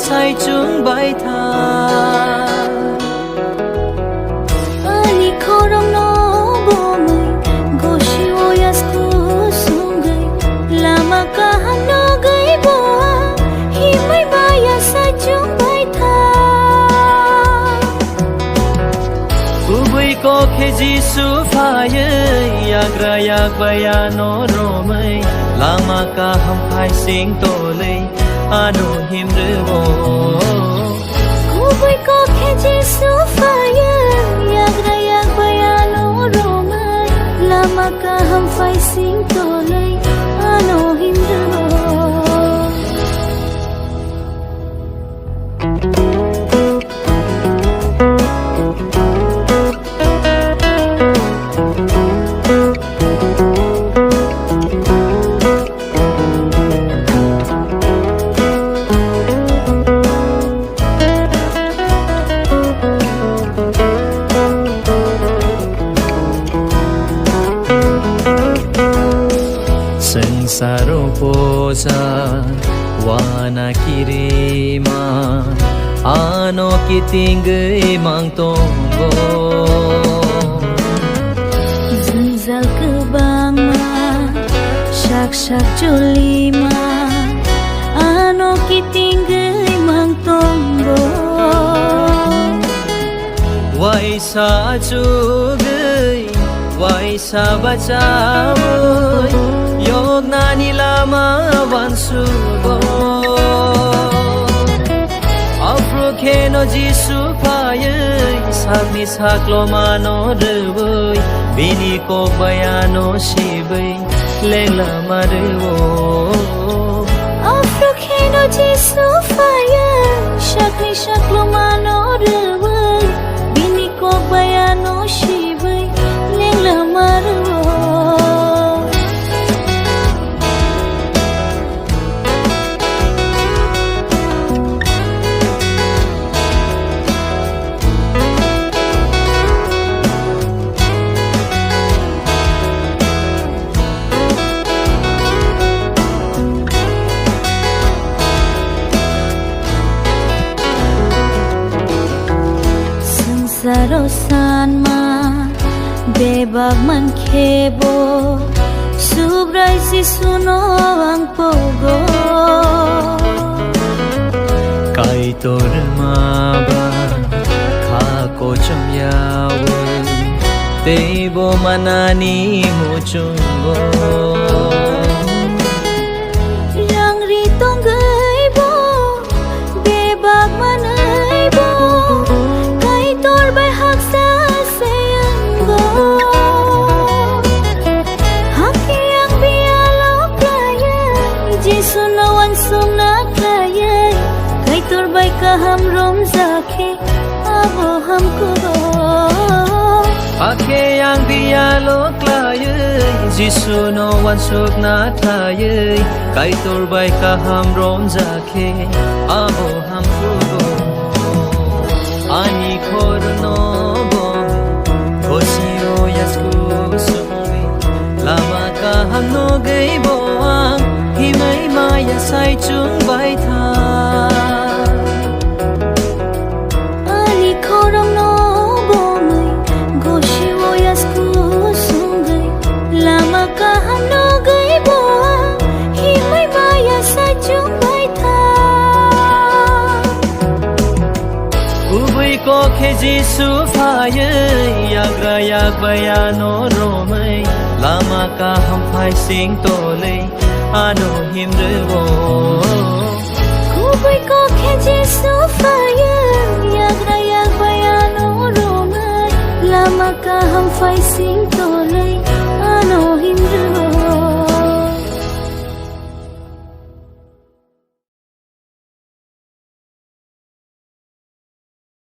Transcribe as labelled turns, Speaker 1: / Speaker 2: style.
Speaker 1: sai chung bai tha
Speaker 2: ani khorong no bomai goshi oyas ku sungai lama ka no gai bo hi mai baya sai chung bai tha
Speaker 1: ubui ko khe jisu phaye yagra yak baya no romai lama ka ham phai sing to lei ano himre bo
Speaker 2: ubui ko khe jisu phaye yagra yak baya no romai lama ka ham phai sing to lei ano himre bo
Speaker 1: Saro posa wana kirima ano kitingay mang tonggo
Speaker 2: Zunzal kebang ma syak syak julima ano kitingay mang tonggo
Speaker 1: Wai sa chugay wai sa bacawoy Yog na nilama wansugo Afro keno jisu paye Sakni saklo mano reway Bini ko bayano shibay Lela marewo
Speaker 2: Afro keno jisu paye Sakni saklo mano reway Bini ko bayano shibay Lela marewo Sarosan ma bebag man khebo subrai si suno ang pogo
Speaker 1: Kai tor maba kha ko chamyawo Tebo manani mo chungo
Speaker 2: yang ritong gaibo bebag manaibo Torbai sa sayanggo Haki ang biyalo kaya Jisu nawan sumna kaya Kay torbay kahamrom zakhe Abo hamko
Speaker 1: Haki ang biyalo kaya Jisu nawan sumna kaya Kay torbay kahamrom zakhe Abo hamko Ani korno bom Kosio yasku sumi Lama ka hamno gay boang Himay maya say chung bai tha
Speaker 2: Ani korong no bomay Goshiwo yasku sungay Lama ka hamno gay boang Himay maya say chung bai tha
Speaker 1: Ubui ko khe jisu phaye Yagra yak baya no romay Lama ka ham phai sing to lei Ano himre bo
Speaker 2: Ubui ko khe jisu phaye Yagra yak baya no romay Lama ka ham phai sing to lei